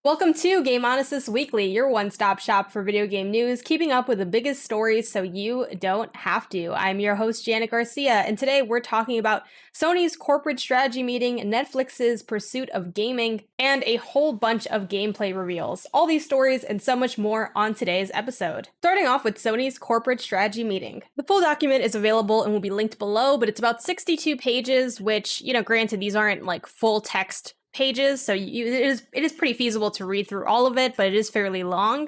Welcome to Gameonysus Weekly, your one-stop shop for video game news, keeping up with the biggest stories so you don't have to. I'm your host, Janet Garcia, and today we're talking about Sony's corporate strategy meeting, Netflix's pursuit of gaming, and a whole bunch of gameplay reveals. All these stories and so much more on today's episode. Starting off with Sony's corporate strategy meeting. The full document is available and will be linked below, but it's about 62 pages, which, granted, these aren't like full text pages, so it is pretty feasible to read through all of it, but it is fairly long.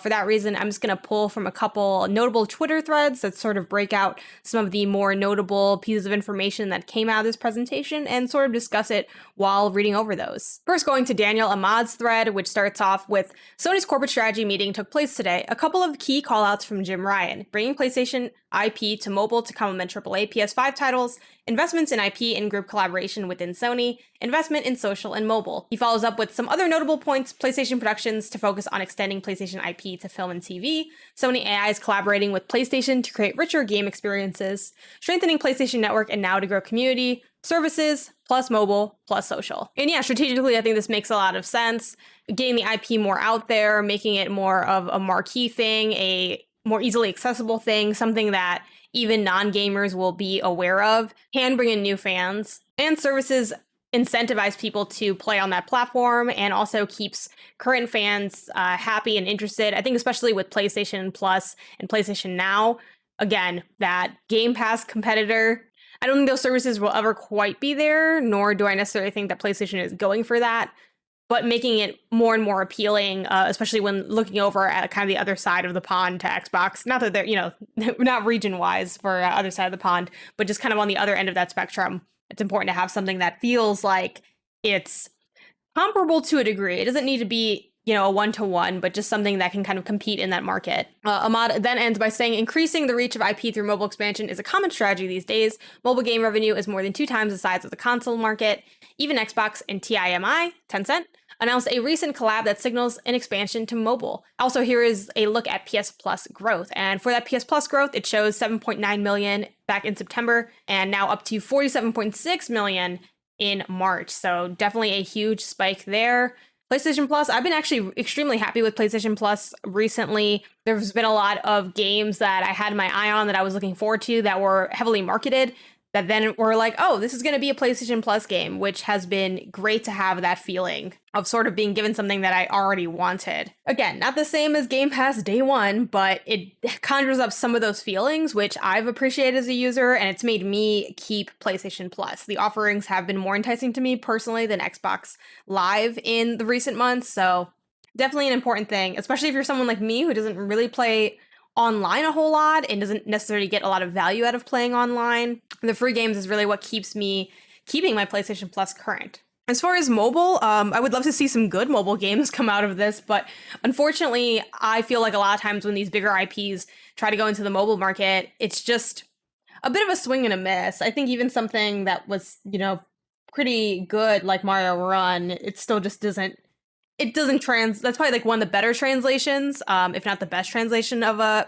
For that reason, I'm just going to pull from a couple notable Twitter threads that sort of break out some of the more notable pieces of information that came out of this presentation and sort of discuss it while reading over those. First, going to Daniel Ahmad's thread, which starts off with Sony's corporate strategy meeting took place today. A couple of key callouts from Jim Ryan, bringing PlayStation IP to mobile to complement AAA PS5 titles, investments in IP and group collaboration within Sony, investment in social and mobile. He follows up with some other notable points: PlayStation Productions to focus on extending PlayStation IP to film and TV, Sony AI is collaborating with PlayStation to create richer game experiences, strengthening PlayStation Network and Now to grow community, services, plus mobile, plus social. And yeah, strategically, I think this makes a lot of sense. Getting the IP more out there, making it more of a marquee thing, a more easily accessible thing, something that even non-gamers will be aware of, can bring in new fans, and services incentivize people to play on that platform and also keeps current fans happy and interested. I think especially with PlayStation Plus and PlayStation Now, again, that Game Pass competitor, I don't think those services will ever quite be there, nor do I necessarily think that PlayStation is going for that, but making it more and more appealing, especially when looking over at kind of the other side of the pond to Xbox. Not that they're, not region-wise for other side of the pond, but just kind of on the other end of that spectrum. It's important to have something that feels like it's comparable to a degree. It doesn't need to be, a one-to-one, but just something that can kind of compete in that market. Ahmad then ends by saying, increasing the reach of IP through mobile expansion is a common strategy these days. Mobile game revenue is more than 2 times the size of the console market. Even Xbox and TIMI, Tencent, announced a recent collab that signals an expansion to mobile. Also, here is a look at PS Plus growth. And for that PS Plus growth, it shows 7.9 million back in September and now up to 47.6 million in March. So definitely a huge spike there. PlayStation Plus, I've been actually extremely happy with PlayStation Plus recently. There's been a lot of games that I had my eye on that I was looking forward to that were heavily marketed, that then were like, oh, this is going to be a PlayStation Plus game, which has been great to have that feeling of sort of being given something that I already wanted. Again, not the same as Game Pass day one, but it conjures up some of those feelings, which I've appreciated as a user, and it's made me keep PlayStation Plus. The offerings have been more enticing to me personally than Xbox Live in the recent months, so definitely an important thing, especially if you're someone like me who doesn't really play online a whole lot and doesn't necessarily get a lot of value out of playing online. The free games is really what keeps me keeping my PlayStation Plus current. As far as mobile, I would love to see some good mobile games come out of this, but unfortunately, I feel like a lot of times when these bigger IPs try to go into the mobile market, it's just a bit of a swing and a miss. I think even something that was, pretty good like Mario Run, it still just doesn't that's probably like one of the better translations, if not the best translation of a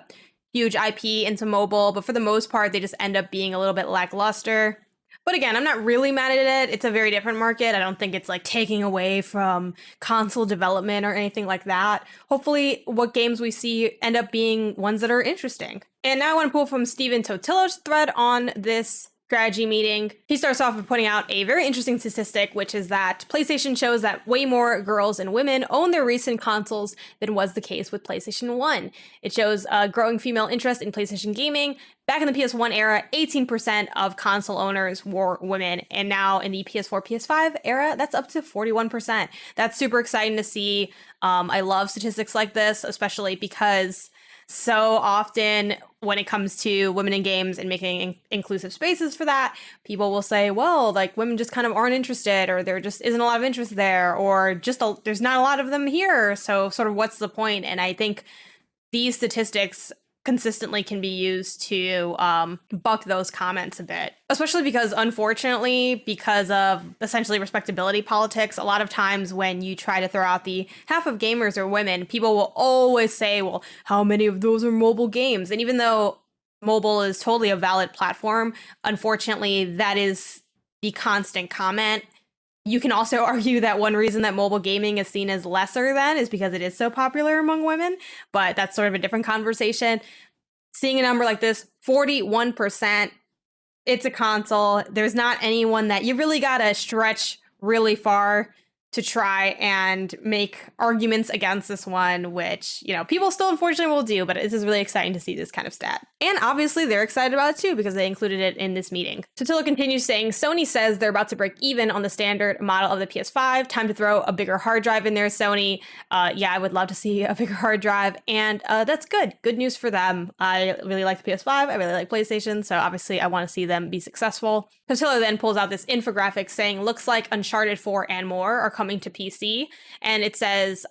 huge IP into mobile, but for the most part, they just end up being a little bit lackluster. But again, I'm not really mad at it. It's a very different market. I don't think it's like taking away from console development or anything like that. Hopefully, what games we see end up being ones that are interesting. And now I want to pull from Steven Totillo's thread on this strategy meeting. He starts off with pointing out a very interesting statistic, which is that PlayStation shows that way more girls and women own their recent consoles than was the case with PlayStation 1. It shows a growing female interest in PlayStation gaming. Back in the PS1 era, 18% of console owners were women, and now in the PS4, PS5 era, that's up to 41%. That's super exciting to see. I love statistics like this, especially because so often when it comes to women in games and making inclusive spaces for that, people will say, well, like women just kind of aren't interested, or there just isn't a lot of interest there, or just there's not a lot of them here. So sort of what's the point? And I think these statistics consistently can be used to buck those comments a bit, especially because, unfortunately, because of essentially respectability politics, a lot of times when you try to throw out the half of gamers are women, people will always say, well, how many of those are mobile games? And even though mobile is totally a valid platform, unfortunately, that is the constant comment. You can also argue that one reason that mobile gaming is seen as lesser than is because it is so popular among women, but that's sort of a different conversation. Seeing a number like this, 41%, it's a console. There's not anyone that you really gotta stretch really far to try and make arguments against this one, which, you know, people still unfortunately will do, but this is really exciting to see this kind of stat. And obviously they're excited about it too because they included it in this meeting. TLOU continues saying, Sony says they're about to break even on the standard model of the PS5. Time to throw a bigger hard drive in there, Sony. Yeah, I would love to see a bigger hard drive. And that's good. Good news for them. I really like the PS5. I really like PlayStation. So obviously I want to see them be successful. TLOU then pulls out this infographic saying, looks like Uncharted 4 and more are coming to PC. And it says,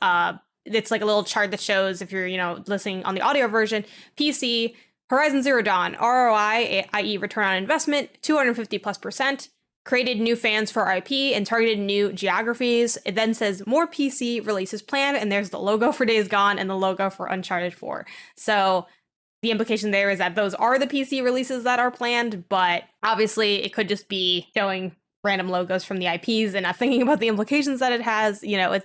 it's like a little chart that shows, if you're, you know, listening on the audio version, PC, Horizon Zero Dawn, ROI, i.e. return on investment, 250+%, created new fans for IP and targeted new geographies. It then says more PC releases planned, and there's the logo for Days Gone and the logo for Uncharted 4. So the implication there is that those are the PC releases that are planned, but obviously it could just be showing random logos from the IPs and not thinking about the implications that it has. You know,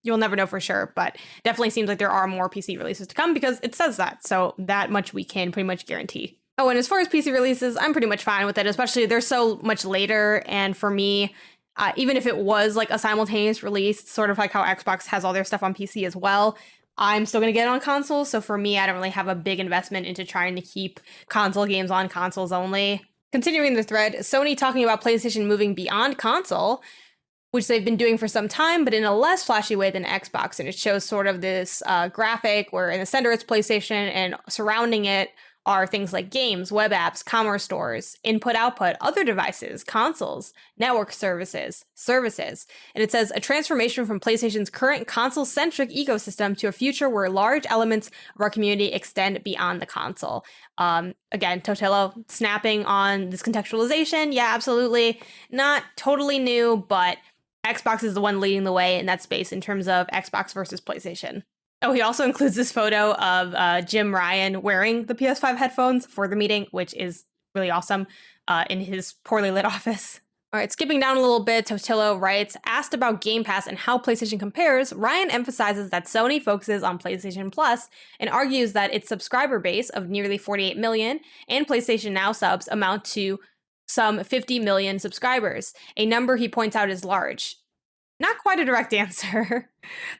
you'll never know for sure, but definitely seems like there are more PC releases to come because it says that. So that much we can pretty much guarantee. Oh, and as far as PC releases, I'm pretty much fine with it, especially they're so much later. And for me, even if it was like a simultaneous release, sort of like how Xbox has all their stuff on PC as well, I'm still going to get it on consoles. So for me, I don't really have a big investment into trying to keep console games on consoles only. Continuing the thread, Sony talking about PlayStation moving beyond console, which they've been doing for some time, but in a less flashy way than Xbox. And it shows sort of this graphic where in the center it's PlayStation and surrounding it are things like games, web apps, commerce stores, input-output, other devices, consoles, network services. And it says a transformation from PlayStation's current console-centric ecosystem to a future where large elements of our community extend beyond the console. Again, TLOU snapping on this contextualization. Yeah, absolutely. Not totally new, but Xbox is the one leading the way in that space in terms of Xbox versus PlayStation. Oh, he also includes this photo of Jim Ryan wearing the PS5 headphones for the meeting, which is really awesome, in his poorly lit office. All right, skipping down a little bit, TLOU writes, asked about Game Pass and how PlayStation compares, Ryan emphasizes that Sony focuses on PlayStation Plus and argues that its subscriber base of nearly 48 million and PlayStation Now subs amount to some 50 million subscribers, a number he points out is large. Not quite a direct answer.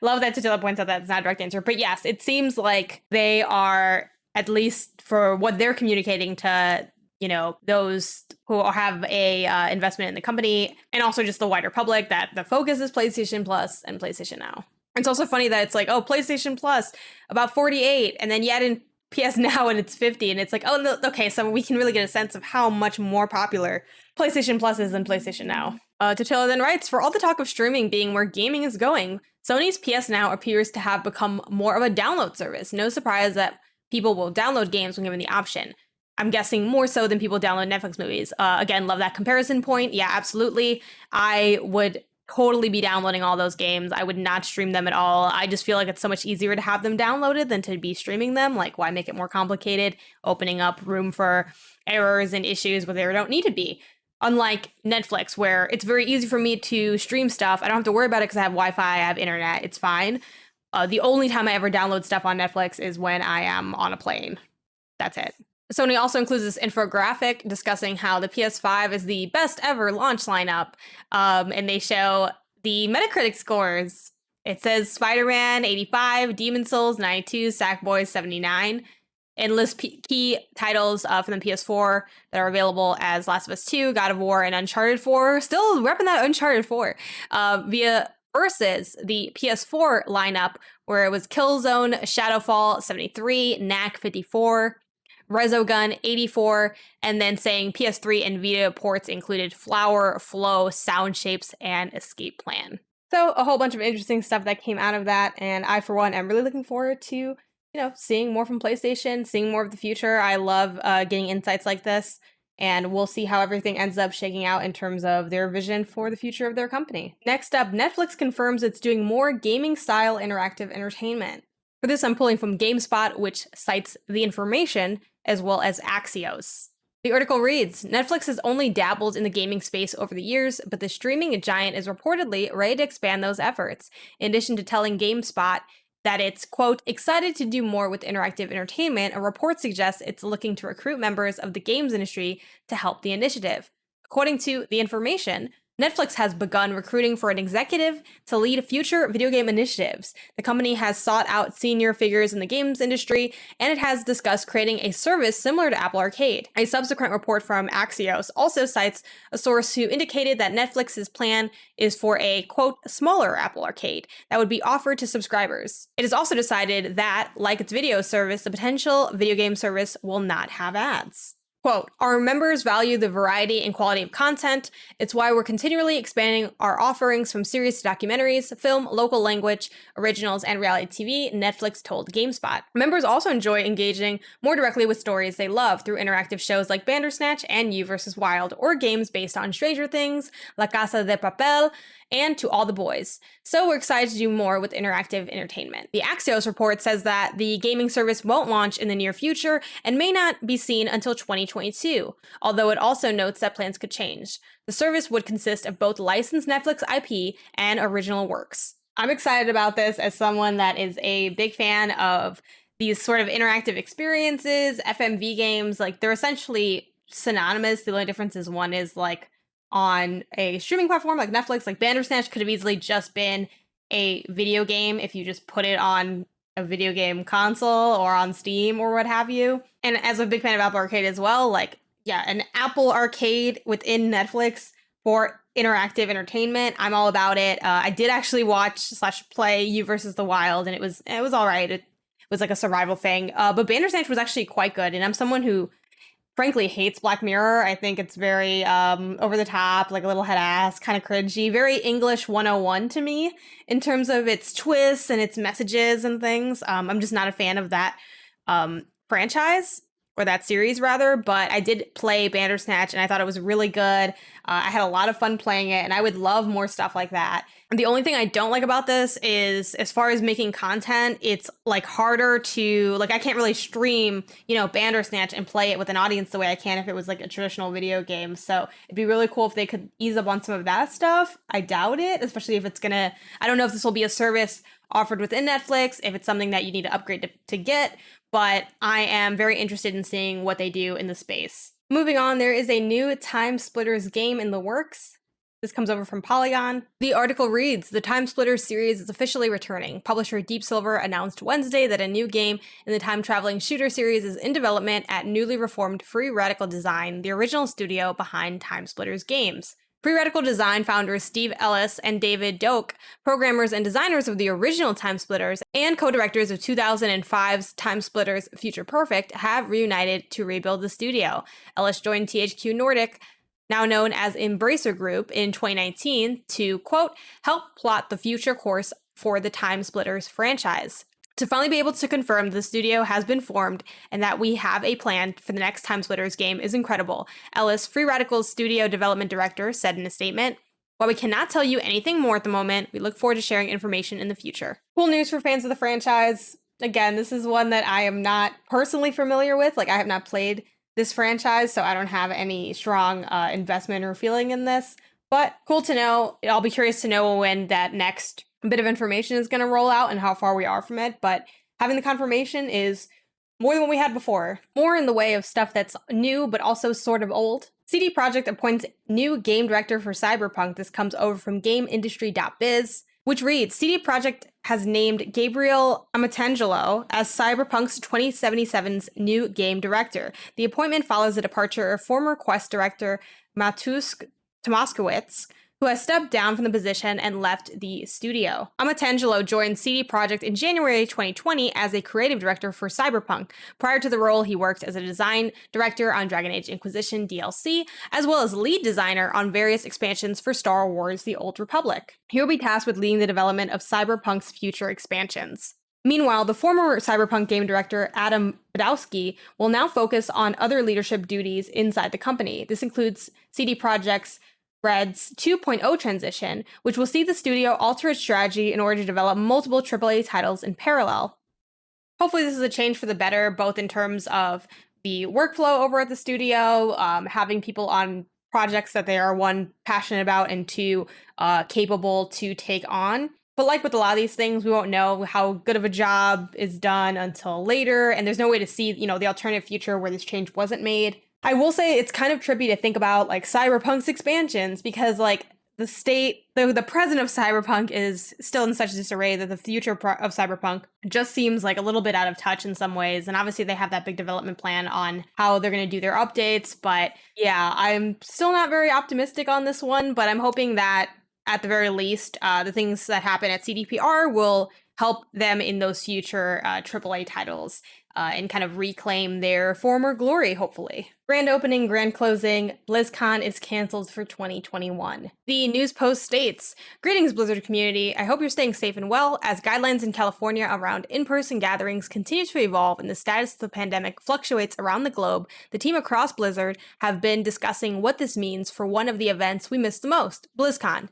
Love that TLOU points out that it's not a direct answer. But yes, it seems like they are, at least for what they're communicating to, you know, those who have a investment in the company and also just the wider public, that the focus is PlayStation Plus and PlayStation Now. It's also funny that it's like, oh, PlayStation Plus, about 48, and then you add in PS Now and it's 50, and it's like, oh, no, okay, so we can really get a sense of how much more popular PlayStation Plus is than PlayStation Now. TLOU then writes, for all the talk of streaming being where gaming is going, Sony's PS Now appears to have become more of a download service. No surprise that people will download games when given the option. I'm guessing more so than people download Netflix movies. Again, love that comparison point. Yeah, absolutely. I would totally be downloading all those games. I would not stream them at all. I just feel like it's so much easier to have them downloaded than to be streaming them. Like, why make it more complicated, opening up room for errors and issues where there don't need to be? Unlike Netflix, where it's very easy for me to stream stuff. I don't have to worry about it because I have Wi-Fi, I have internet, it's fine. The only time I ever download stuff on Netflix is when I am on a plane. That's it. Sony also includes this infographic discussing how the PS5 is the best ever launch lineup. And they show the Metacritic scores. It says Spider-Man 85, Demon's Souls 92, Sackboy 79. And lists key titles from the PS4 that are available as Last of Us 2, God of War, and Uncharted 4. Still repping that Uncharted 4. Via versus the PS4 lineup, where it was Killzone, Shadowfall 73, Knack 54, Resogun 84, and then saying PS3 and Vita ports included Flower, Flow, Sound Shapes, and Escape Plan. So a whole bunch of interesting stuff that came out of that, and I, for one, am really looking forward to seeing more from PlayStation, seeing more of the future. I love getting insights like this, and we'll see how everything ends up shaking out in terms of their vision for the future of their company. Next up, Netflix confirms it's doing more gaming-style interactive entertainment. For this, I'm pulling from GameSpot, which cites the information, as well as Axios. The article reads, Netflix has only dabbled in the gaming space over the years, but the streaming giant is reportedly ready to expand those efforts, in addition to telling GameSpot that it's, quote, excited to do more with interactive entertainment. A report suggests it's looking to recruit members of the games industry to help the initiative. According to The Information, Netflix has begun recruiting for an executive to lead future video game initiatives. The company has sought out senior figures in the games industry, and it has discussed creating a service similar to Apple Arcade. A subsequent report from Axios also cites a source who indicated that Netflix's plan is for a, quote, smaller Apple Arcade that would be offered to subscribers. It is also decided that, like its video service, the potential video game service will not have ads. Quote, our members value the variety and quality of content. It's why we're continually expanding our offerings from series to documentaries, film, local language, originals, and reality TV, Netflix told GameSpot. Members also enjoy engaging more directly with stories they love through interactive shows like Bandersnatch and You vs. Wild, or games based on Stranger Things, La Casa de Papel, and To All the Boys. So we're excited to do more with interactive entertainment. The Axios report says that the gaming service won't launch in the near future and may not be seen until 2022, although it also notes that plans could change. The service would consist of both licensed Netflix IP and original works. I'm excited about this as someone that is a big fan of these sort of interactive experiences, FMV games. Like, they're essentially synonymous. The only difference is one is like on a streaming platform like Netflix. Like Bandersnatch could have easily just been a video game if you just put it on a video game console or on Steam or what have you. And as a big fan of Apple Arcade as well, like, yeah, an Apple Arcade within Netflix for interactive entertainment, I'm all about it. I did actually watch/play You vs. the Wild, and it was all right. It was like a survival thing. But Bandersnatch was actually quite good, and I'm someone who frankly hates Black Mirror. I think it's very over the top, like a little head ass, kind of cringy, very English 101 to me in terms of its twists and its messages and things. I'm just not a fan of that franchise, or that series rather, but I did play Bandersnatch and I thought it was really good. I had a lot of fun playing it, and I would love more stuff like that. The only thing I don't like about this is, as far as making content, it's like harder to, like, I can't really stream, Bandersnatch and play it with an audience the way I can if it was like a traditional video game. So it'd be really cool if they could ease up on some of that stuff. I doubt it, especially if it's I don't know if this will be a service offered within Netflix, if it's something that you need to upgrade to get, but I am very interested in seeing what they do in the space. Moving on, there is a new TimeSplitters game in the works. This comes over from Polygon. The article reads, the TimeSplitters series is officially returning. Publisher Deep Silver announced Wednesday that a new game in the time-traveling shooter series is in development at newly reformed Free Radical Design, the original studio behind TimeSplitters games. Free Radical Design founders Steve Ellis and David Doak, programmers and designers of the original TimeSplitters and co-directors of 2005's TimeSplitters Future Perfect, have reunited to rebuild the studio. Ellis joined THQ Nordic, now known as Embracer Group, in 2019 to, quote, help plot the future course for the TimeSplitters franchise. To finally be able to confirm the studio has been formed and that we have a plan for the next TimeSplitters game is incredible, Ellis, Free Radical's studio development director, said in a statement. While we cannot tell you anything more at the moment, we look forward to sharing information in the future. Cool news for fans of the franchise. Again, this is one that I am not personally familiar with. Like, I have not played this franchise, so I don't have any strong investment or feeling in this. But cool to know. I'll be curious to know when that next bit of information is going to roll out and how far we are from it. But having the confirmation is more than what we had before. More in the way of stuff that's new, but also sort of old. CD Projekt appoints new game director for Cyberpunk. This comes over from GameIndustry.biz, which reads, CD Projekt has named Gabriel Amatangelo as Cyberpunk's 2077's new game director. The appointment follows the departure of former Quest director Mateusz Tomaskowicz, who has stepped down from the position and left the studio. Amatangelo joined CD Projekt in January 2020 as a creative director for Cyberpunk. Prior to the role, he worked as a design director on Dragon Age Inquisition DLC, as well as lead designer on various expansions for Star Wars: The Old Republic. He will be tasked with leading the development of Cyberpunk's future expansions. Meanwhile, the former Cyberpunk game director, Adam Badowski, will now focus on other leadership duties inside the company. This includes CD Projekt's Red's 2.0 transition, which will see the studio alter its strategy in order to develop multiple AAA titles in parallel. Hopefully this is a change for the better, both in terms of the workflow over at the studio, having people on projects that they are, one, passionate about, and two, capable to take on. But like with a lot of these things, we won't know how good of a job is done until later, and there's no way to see, the alternative future where this change wasn't made. I will say it's kind of trippy to think about like Cyberpunk's expansions, because like the president of Cyberpunk is still in such disarray that the future of Cyberpunk just seems like a little bit out of touch in some ways. And obviously they have that big development plan on how they're going to do their updates. But yeah, I'm still not very optimistic on this one, but I'm hoping that at the very least, the things that happen at CDPR will help them in those future AAA titles and kind of reclaim their former glory, hopefully. Grand opening, grand closing, BlizzCon is canceled for 2021. The news post states, "Greetings, Blizzard community. I hope you're staying safe and well as guidelines in California around in-person gatherings continue to evolve and the status of the pandemic fluctuates around the globe. The team across Blizzard have been discussing what this means for one of the events we miss the most, BlizzCon.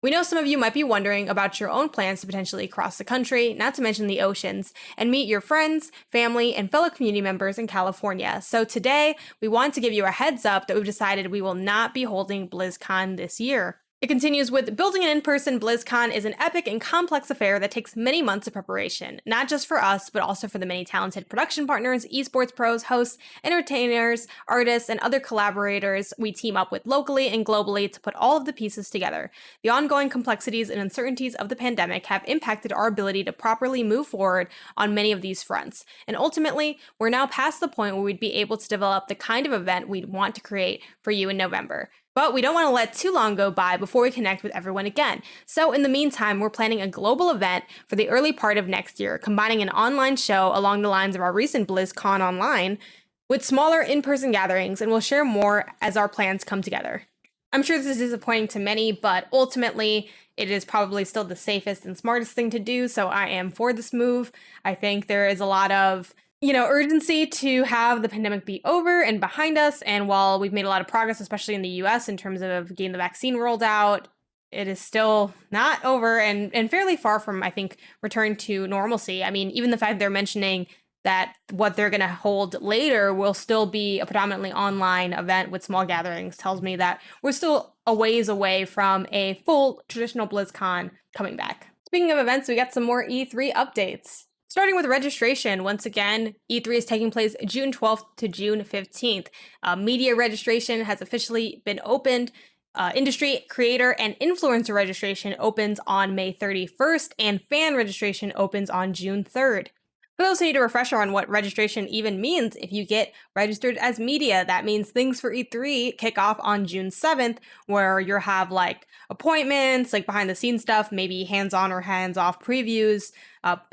We know some of you might be wondering about your own plans to potentially cross the country, not to mention the oceans, and meet your friends, family, and fellow community members in California. So today, we want to give you a heads up that we've decided we will not be holding BlizzCon this year." It continues with, "Building an in-person BlizzCon is an epic and complex affair that takes many months of preparation, not just for us, but also for the many talented production partners, esports pros, hosts, entertainers, artists, and other collaborators we team up with locally and globally to put all of the pieces together. The ongoing complexities and uncertainties of the pandemic have impacted our ability to properly move forward on many of these fronts. And ultimately, we're now past the point where we'd be able to develop the kind of event we'd want to create for you in November. But we don't want to let too long go by before we connect with everyone again. So in the meantime, we're planning a global event for the early part of next year, combining an online show along the lines of our recent BlizzCon Online with smaller in-person gatherings, and we'll share more as our plans come together." I'm sure this is disappointing to many, but ultimately, it is probably still the safest and smartest thing to do, so I am for this move. I think there is a lot of urgency to have the pandemic be over and behind us. And while we've made a lot of progress, especially in the US, in terms of getting the vaccine rolled out, it is still not over and fairly far from, I think, return to normalcy. I mean, even the fact they're mentioning that what they're going to hold later will still be a predominantly online event with small gatherings tells me that we're still a ways away from a full traditional BlizzCon coming back. Speaking of events, we got some more E3 updates. Starting with registration, once again, E3 is taking place June 12th to June 15th. Media registration has officially been opened. Industry, creator, and influencer registration opens on May 31st, and fan registration opens on June 3rd. For those who need a refresher on what registration even means, if you get registered as media, that means things for E3 kick off on June 7th, where you'll have like appointments, like behind the scenes stuff, maybe hands-on or hands-off previews,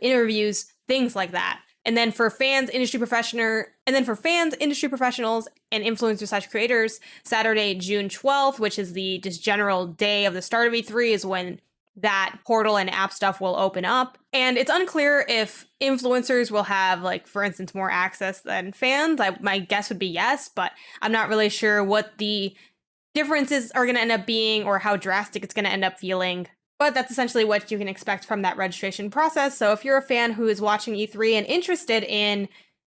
interviews, things like that. And then for fans, industry professionals, and influencers/creators, Saturday, June 12th, which is the just general day of the start of E3, is when that portal and app stuff will open up. And it's unclear if influencers will have, like, for instance, more access than fans. My guess would be yes, but I'm not really sure what the differences are going to end up being or how drastic it's going to end up feeling. But that's essentially what you can expect from that registration process. So if you're a fan who is watching E3 and interested in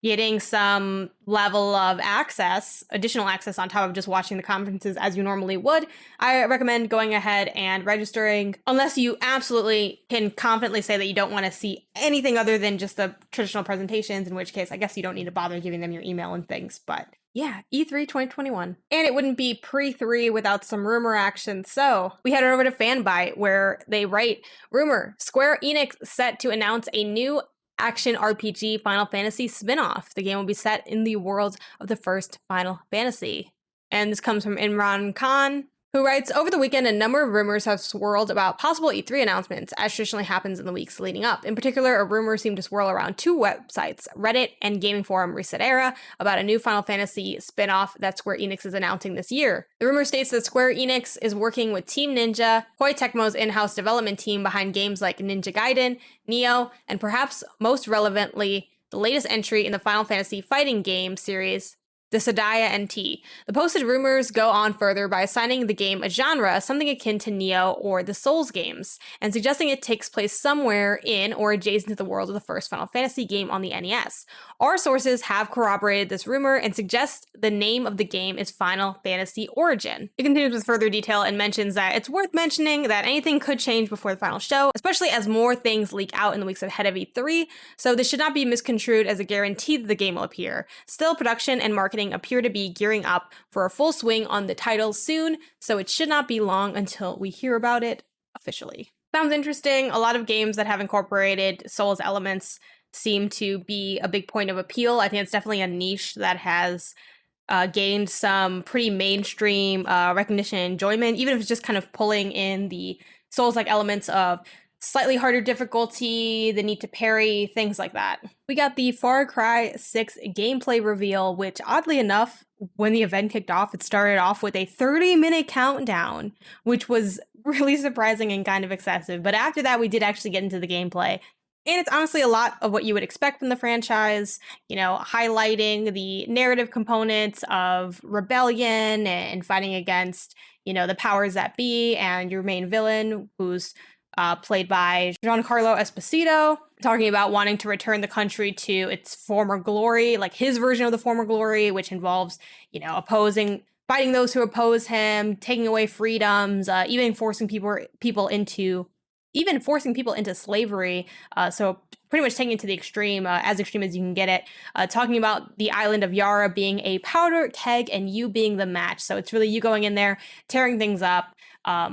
getting some level of access, additional access on top of just watching the conferences as you normally would, I recommend going ahead and registering, unless you absolutely can confidently say that you don't want to see anything other than just the traditional presentations, in which case I guess you don't need to bother giving them your email and things. But yeah, E3 2021. And it wouldn't be pre-3 without some rumor action. So we headed over to Fanbyte, where they write, "Rumor, Square Enix set to announce a new action RPG Final Fantasy spin-off. The game will be set in the world of the first Final Fantasy." And this comes from Imran Khan, who writes, "Over the weekend, a number of rumors have swirled about possible E3 announcements, as traditionally happens in the weeks leading up. In particular, a rumor seemed to swirl around two websites, Reddit and gaming forum ResetEra, about a new Final Fantasy spin-off that Square Enix is announcing this year. The rumor states that Square Enix is working with Team Ninja, Koei Tecmo's in-house development team behind games like Ninja Gaiden, Nioh, and perhaps most relevantly, the latest entry in the Final Fantasy fighting game series, the Sadaya NT. The posted rumors go on further by assigning the game a genre, something akin to Neo or the Souls games, and suggesting it takes place somewhere in or adjacent to the world of the first Final Fantasy game on the NES. Our sources have corroborated this rumor and suggest the name of the game is Final Fantasy Origin. It continues with further detail and mentions that it's worth mentioning that anything could change before the final show, especially as more things leak out in the weeks ahead of E3, so this should not be misconstrued as a guarantee that the game will appear. Still, production and marketing appear to be gearing up for a full swing on the title soon, so it should not be long until we hear about it officially. Sounds interesting. A lot of games that have incorporated Souls elements seem to be a big point of appeal. I think it's definitely a niche that has gained some pretty mainstream recognition and enjoyment, even if it's just kind of pulling in the Souls-like elements of slightly harder difficulty, the need to parry, things like that. We got the Far Cry 6 gameplay reveal, which oddly enough, when the event kicked off, it started off with a 30-minute countdown, which was really surprising and kind of excessive. But after that, we did actually get into the gameplay. And it's honestly a lot of what you would expect from the franchise, you know, highlighting the narrative components of rebellion and fighting against, you know, the powers that be, and your main villain, who's played by Giancarlo Esposito, talking about wanting to return the country to its former glory, like his version of the former glory, which involves, you know, fighting those who oppose him, taking away freedoms, even forcing people into slavery. So pretty much taking it to the extreme, as extreme as you can get it. Talking about the island of Yara being a powder keg and you being the match. So it's really you going in there, tearing things up,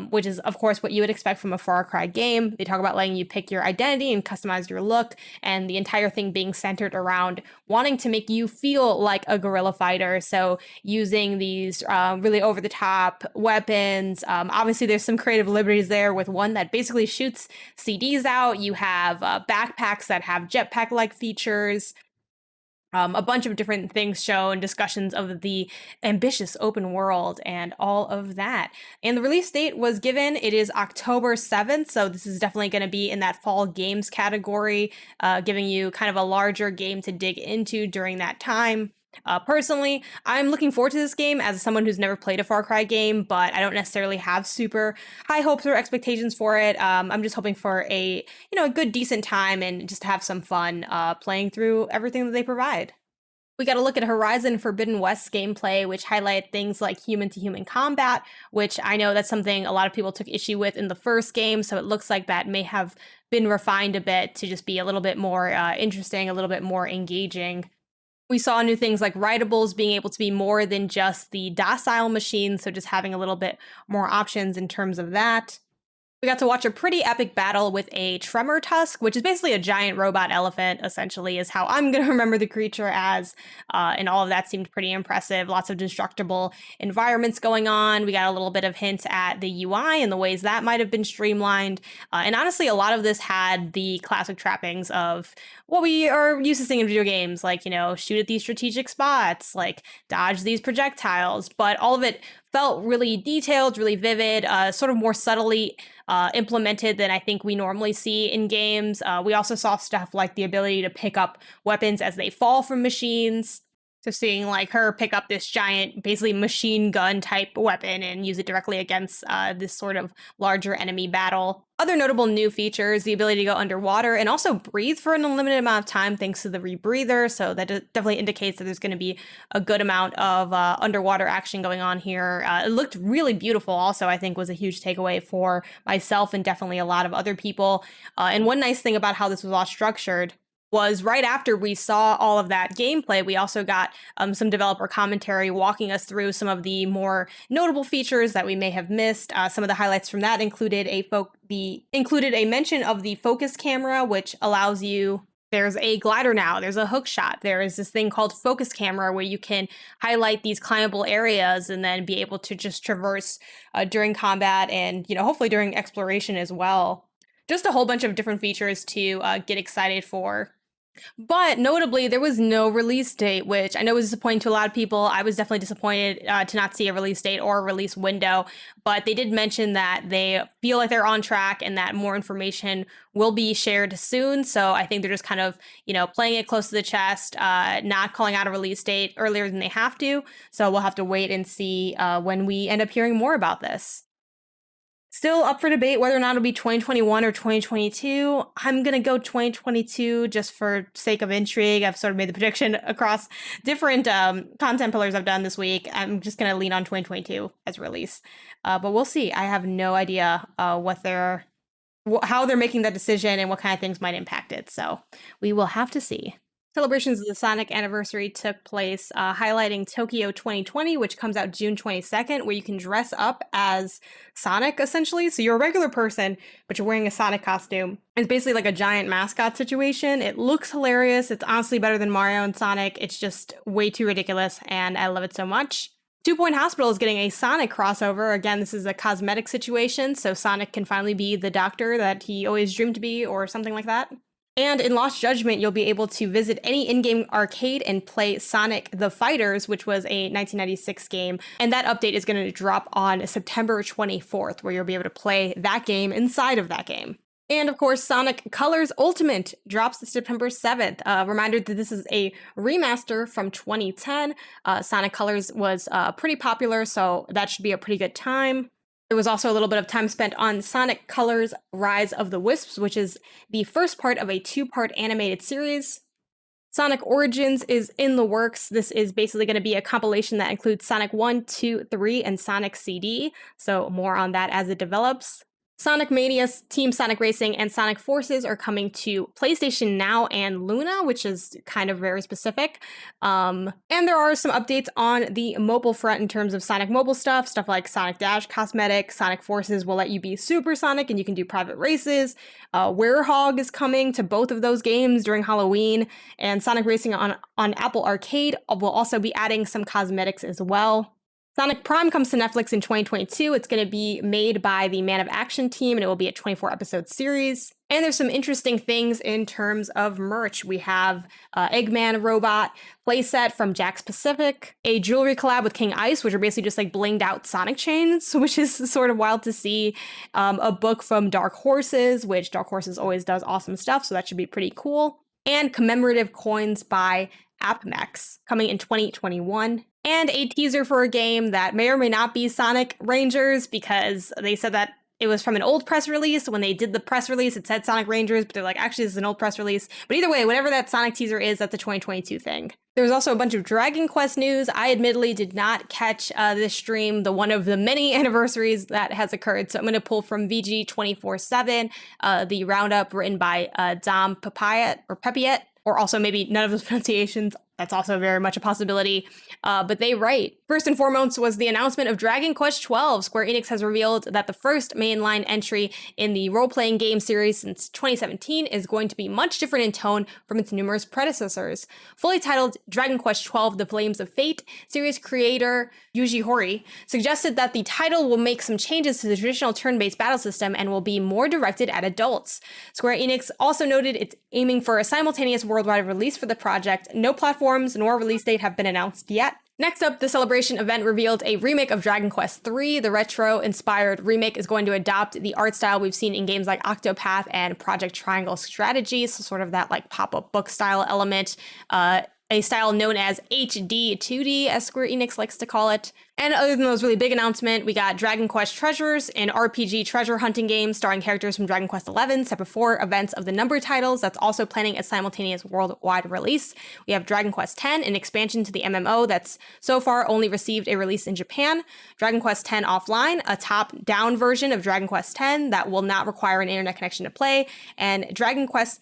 which is, of course, what you would expect from a Far Cry game. They talk about letting you pick your identity and customize your look, and the entire thing being centered around wanting to make you feel like a guerrilla fighter. So using these really over-the-top weapons. Obviously, there's some creative liberties there with one that basically shoots CDs out. You have backpacks that have jetpack-like features. A bunch of different things shown, discussions of the ambitious open world and all of that. And the release date was given, it is October 7th, so this is definitely going to be in that fall games category, giving you kind of a larger game to dig into during that time. Personally, I'm looking forward to this game as someone who's never played a Far Cry game, but I don't necessarily have super high hopes or expectations for it. I'm just hoping for a good, decent time and just have some fun playing through everything that they provide. We got to look at Horizon Forbidden West gameplay, which highlight things like human-to-human combat, which I know that's something a lot of people took issue with in the first game, so it looks like that may have been refined a bit to just be a little bit more interesting, a little bit more engaging. We saw new things like rideables being able to be more than just the docile machine, so just having a little bit more options in terms of that. We got to watch a pretty epic battle with a tremor tusk, which is basically a giant robot elephant, essentially, is how I'm going to remember the creature as. And all of that seemed pretty impressive. Lots of destructible environments going on. We got a little bit of hint at the UI and the ways that might have been streamlined. And honestly, a lot of this had the classic trappings of what we are used to seeing in video games, like, shoot at these strategic spots, like dodge these projectiles. But all of it felt really detailed, really vivid, sort of more subtly implemented than I think we normally see in games. We also saw stuff like the ability to pick up weapons as they fall from machines. So seeing like her pick up this giant, basically machine gun type weapon and use it directly against this sort of larger enemy battle. Other notable new features, the ability to go underwater and also breathe for an unlimited amount of time thanks to the rebreather. So that definitely indicates that there's going to be a good amount of underwater action going on here. It looked really beautiful also, I think was a huge takeaway for myself and definitely a lot of other people. And one nice thing about how this was all structured was right after we saw all of that gameplay, we also got some developer commentary walking us through some of the more notable features that we may have missed. Some of the highlights from that included a mention of the focus camera, which allows you. There's a glider now, there's a hook shot, there is this thing called focus camera where you can highlight these climbable areas and then be able to just traverse during combat and, hopefully during exploration as well. Just a whole bunch of different features to get excited for. But notably, there was no release date, which I know was disappointing to a lot of people. I was definitely disappointed to not see a release date or a release window. But they did mention that they feel like they're on track and that more information will be shared soon. So I think they're just kind of, playing it close to the chest, not calling out a release date earlier than they have to. So we'll have to wait and see when we end up hearing more about this. Still up for debate whether or not it'll be 2021 or 2022. I'm going to go 2022 just for sake of intrigue. I've sort of made the prediction across different content pillars I've done this week. I'm just going to lean on 2022 as release. But we'll see. I have no idea how they're making that decision and what kind of things might impact it. So we will have to see. Celebrations of the Sonic anniversary took place, highlighting Tokyo 2020, which comes out June 22nd, where you can dress up as Sonic, essentially. So you're a regular person, but you're wearing a Sonic costume. It's basically like a giant mascot situation. It looks hilarious. It's honestly better than Mario and Sonic. It's just way too ridiculous, and I love it so much. 2 Point Hospital is getting a Sonic crossover. Again, this is a cosmetic situation, so Sonic can finally be the doctor that he always dreamed to be, or something like that. And in Lost Judgment, you'll be able to visit any in-game arcade and play Sonic the Fighters, which was a 1996 game. And that update is going to drop on September 24th, where you'll be able to play that game inside of that game. And of course, Sonic Colors Ultimate drops September 7th. Reminder that this is a remaster from 2010. Sonic Colors was pretty popular, so that should be a pretty good time. There was also a little bit of time spent on Sonic Colors Rise of the Wisps, which is the first part of a 2-part animated series. Sonic Origins is in the works. This is basically going to be a compilation that includes Sonic 1, 2, 3, and Sonic CD, so more on that as it develops. Sonic Mania, Team Sonic Racing, and Sonic Forces are coming to PlayStation Now and Luna, which is kind of very specific. And there are some updates on the mobile front in terms of Sonic mobile stuff like Sonic Dash cosmetic. Sonic Forces will let you be Super Sonic and you can do private races. Werehog is coming to both of those games during Halloween, and Sonic Racing on Apple Arcade will also be adding some cosmetics as well. Sonic Prime comes to Netflix in 2022. It's going to be made by the Man of Action team, and it will be a 24-episode series. And there's some interesting things in terms of merch. We have Eggman robot playset from Jack's Pacific, a jewelry collab with King Ice, which are basically just like blinged out Sonic chains, which is sort of wild to see. A book from Dark Horses, which Dark Horses always does awesome stuff, so that should be pretty cool. And commemorative coins by AppMex coming in 2021. And a teaser for a game that may or may not be Sonic Rangers, because they said that it was from an old press release. When they did the press release, it said Sonic Rangers, but they're like, actually, this is an old press release. But either way, whatever that Sonic teaser is, that's a 2022 thing. There was also a bunch of Dragon Quest news. I admittedly did not catch this stream, one of the many anniversaries that has occurred. So I'm going to pull from VG 24/7, the roundup written by Dom Papiet, or also maybe none of those pronunciations. That's also very much a possibility. But they write, first and foremost was the announcement of Dragon Quest XII. Square Enix has revealed that the first mainline entry in the role-playing game series since 2017 is going to be much different in tone from its numerous predecessors. Fully titled Dragon Quest XII, The Flames of Fate, series creator Yuji Horii suggested that the title will make some changes to the traditional turn-based battle system and will be more directed at adults. Square Enix also noted it's aiming for a simultaneous worldwide release for the project. No platforms nor release date have been announced yet. Next up, the Celebration event revealed a remake of Dragon Quest III. The retro-inspired remake is going to adopt the art style we've seen in games like Octopath and Project Triangle Strategy, so sort of that like pop-up book style element. A style known as HD 2D, as Square Enix likes to call it. And other than those really big announcement, we got Dragon Quest Treasures, an RPG treasure hunting game starring characters from Dragon Quest XI, set before events of the numbered titles that's also planning a simultaneous worldwide release. We have Dragon Quest X, an expansion to the MMO that's so far only received a release in Japan. Dragon Quest X Offline, a top-down version of Dragon Quest X that will not require an internet connection to play. And Dragon Quest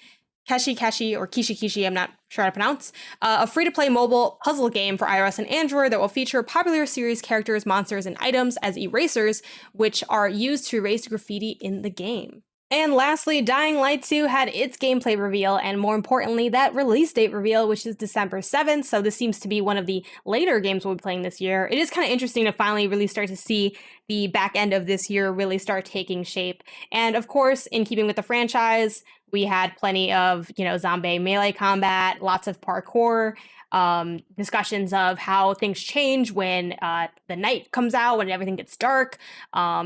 Keshi or Kishi, I'm not sure how to pronounce, a free-to-play mobile puzzle game for iOS and Android that will feature popular series characters, monsters, and items as erasers, which are used to erase graffiti in the game. And lastly, Dying Light 2 had its gameplay reveal, and more importantly, that release date reveal, which is December 7th, so this seems to be one of the later games we'll be playing this year. It is kind of interesting to finally really start to see the back end of this year really start taking shape. And of course, in keeping with the franchise, We had plenty of, zombie melee combat, lots of parkour, discussions of how things change when the night comes out, when everything gets dark,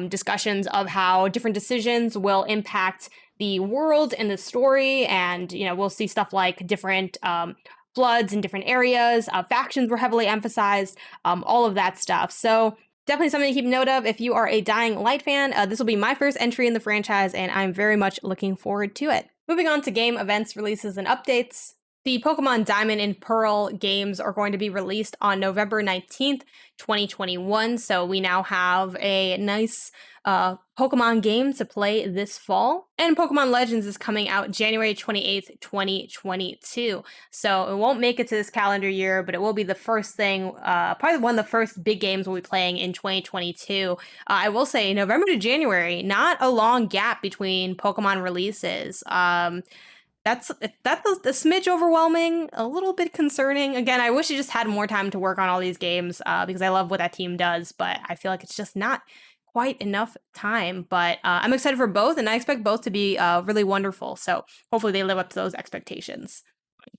discussions of how different decisions will impact the world and the story. And, we'll see stuff like different floods in different areas, factions were heavily emphasized, all of that stuff. So definitely something to keep note of if you are a Dying Light fan. This will be my first entry in the franchise, and I'm very much looking forward to it. Moving on to game events, releases, and updates. The Pokemon Diamond and Pearl games are going to be released on November 19th, 2021. So we now have a nice Pokemon game to play this fall. And Pokemon Legends is coming out January 28th, 2022. So it won't make it to this calendar year, but it will be the first thing, probably one of the first big games we'll be playing in 2022. I will say November to January, not a long gap between Pokemon releases. That's a smidge overwhelming, a little bit concerning. Again, I wish I just had more time to work on all these games because I love what that team does, but I feel like it's just not quite enough time. But I'm excited for both, and I expect both to be really wonderful. So hopefully they live up to those expectations.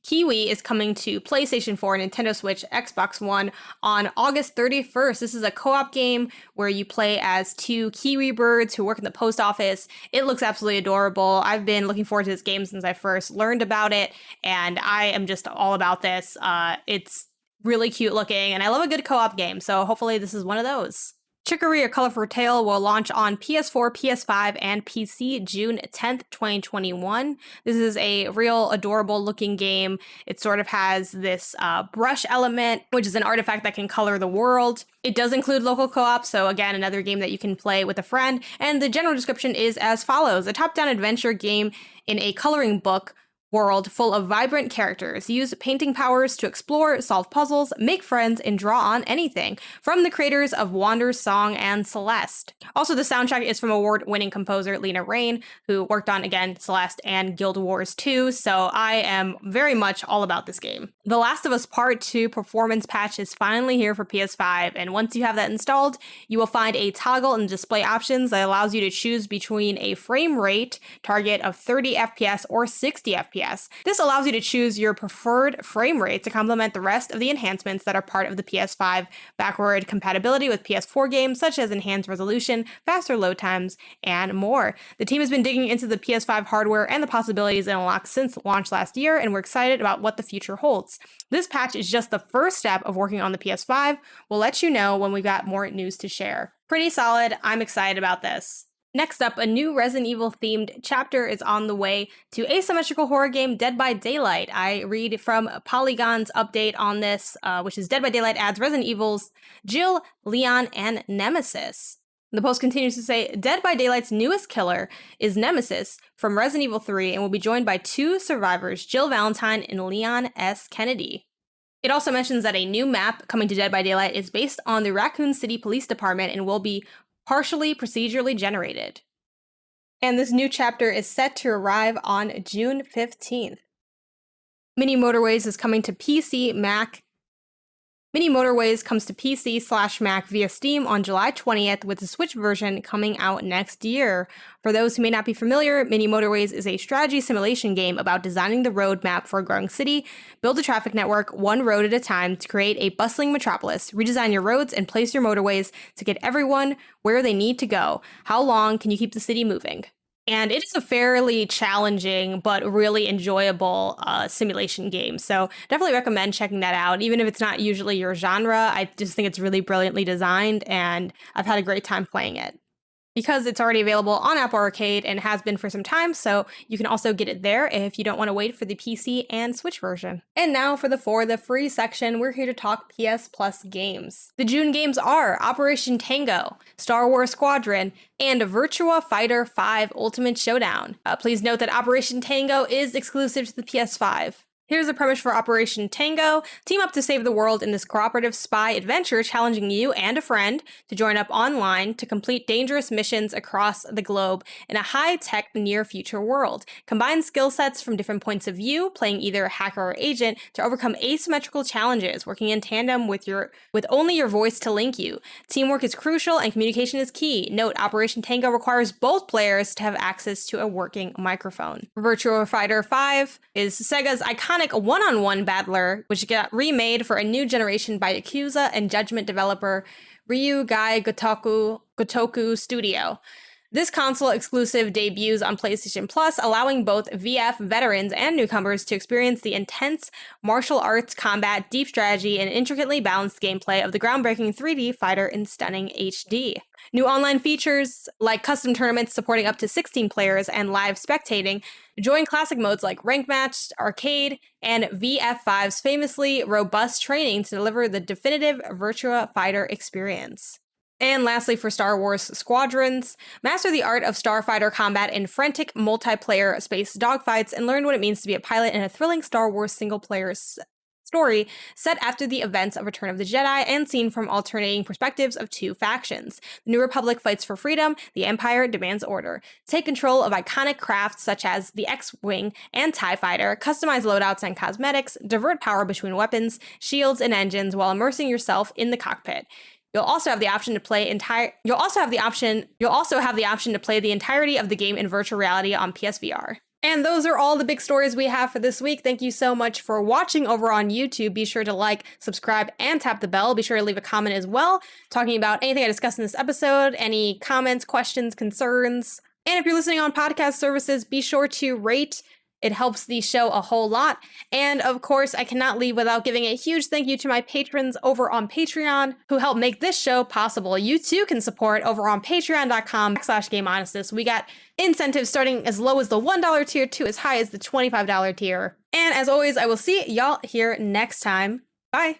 KeyWe is coming to PlayStation 4, Nintendo Switch, Xbox One on August 31st. This is a co-op game where you play as two KeyWe birds who work in the post office. It looks absolutely adorable. I've been looking forward to this game since I first learned about it, and I am just all about this. It's really cute looking, and I love a good co-op game, so hopefully this is one of those. Chicory, A Colorful Tale will launch on PS4, PS5, and PC June 10th, 2021. This is a real adorable looking game. It sort of has this brush element, which is an artifact that can color the world. It does include local co-op, so again, another game that you can play with a friend. And the general description is as follows: a top-down adventure game in a coloring book world full of vibrant characters. Use painting powers to explore, solve puzzles, make friends, and draw on anything. From the creators of Wander's Song and Celeste. Also, the soundtrack is from award-winning composer Lena Raine, who worked on, again, Celeste and Guild Wars 2, so I am very much all about this game. The Last of Us Part 2 performance patch is finally here for PS5, and once you have that installed, you will find a toggle in display options that allows you to choose between a frame rate target of 30 FPS or 60 FPS. This allows you to choose your preferred frame rate to complement the rest of the enhancements that are part of the PS5 backward compatibility with PS4 games, such as enhanced resolution, faster load times, and more. The team has been digging into the PS5 hardware and the possibilities it unlocks since launch last year, and we're excited about what the future holds. This patch is just the first step of working on the PS5. We'll let you know when we've got more news to share. Pretty solid. I'm excited about this. Next up, a new Resident Evil themed chapter is on the way to asymmetrical horror game Dead by Daylight. I read from Polygon's update on this, which is Dead by Daylight adds Resident Evil's Jill, Leon, and Nemesis. The post continues to say, Dead by Daylight's newest killer is Nemesis from Resident Evil 3 and will be joined by two survivors, Jill Valentine and Leon S. Kennedy. It also mentions that a new map coming to Dead by Daylight is based on the Raccoon City Police Department and will be partially procedurally generated. And this new chapter is set to arrive on June 15th. Mini Motorways is coming to PC, Mac. Mini Motorways comes to PC/Mac via Steam on July 20th, with the Switch version coming out next year. For those who may not be familiar, Mini Motorways is a strategy simulation game about designing the roadmap for a growing city, build a traffic network one road at a time to create a bustling metropolis, redesign your roads, and place your motorways to get everyone where they need to go. How long can you keep the city moving? And it is a fairly challenging but really enjoyable simulation game. So definitely recommend checking that out. Even if it's not usually your genre, I just think it's really brilliantly designed, and I've had a great time playing it. Because it's already available on Apple Arcade and has been for some time, so you can also get it there if you don't want to wait for the PC and Switch version. And now for the free section, we're here to talk PS Plus games. The June games are Operation Tango, Star Wars Squadron, and Virtua Fighter 5 Ultimate Showdown. Please note that Operation Tango is exclusive to the PS5. Here's the premise for Operation Tango. Team up to save the world in this cooperative spy adventure, challenging you and a friend to join up online to complete dangerous missions across the globe in a high-tech, near-future world. Combine skill sets from different points of view, playing either hacker or agent, to overcome asymmetrical challenges, working in tandem with only your voice to link you. Teamwork is crucial and communication is key. Note, Operation Tango requires both players to have access to a working microphone. Virtua Fighter 5 is Sega's iconic one-on-one battler, which got remade for a new generation by Yakuza and Judgment developer Ryugai Gotoku Studio. This console exclusive debuts on PlayStation Plus, allowing both VF veterans and newcomers to experience the intense martial arts combat, deep strategy, and intricately balanced gameplay of the groundbreaking 3D fighter in stunning HD. New online features like custom tournaments supporting up to 16 players and live spectating, join classic modes like Rank Match, Arcade, and VF5's famously robust training to deliver the definitive Virtua Fighter experience. And lastly, for Star Wars Squadrons, master the art of starfighter combat in frantic multiplayer space dogfights and learn what it means to be a pilot in a thrilling Star Wars single-player story set after the events of Return of the Jedi and seen from alternating perspectives of two factions. The New Republic fights for freedom, the Empire demands order. Take control of iconic crafts such as the X-Wing and TIE Fighter, customize loadouts and cosmetics, divert power between weapons, shields, and engines while immersing yourself in the cockpit. You'll also have the option to play the entirety of the game in virtual reality on PSVR. And those are all the big stories we have for this week. Thank you so much for watching over on YouTube. Be sure to like, subscribe, and tap the bell. Be sure to leave a comment as well, talking about anything I discussed in this episode, any comments, questions, concerns. And if you're listening on podcast services, be sure to rate. It helps the show a whole lot. And of course, I cannot leave without giving a huge thank you to my patrons over on Patreon who help make this show possible. You too can support over on patreon.com/Gameonysus. We got incentives starting as low as the $1 tier to as high as the $25 tier. And as always, I will see y'all here next time. Bye.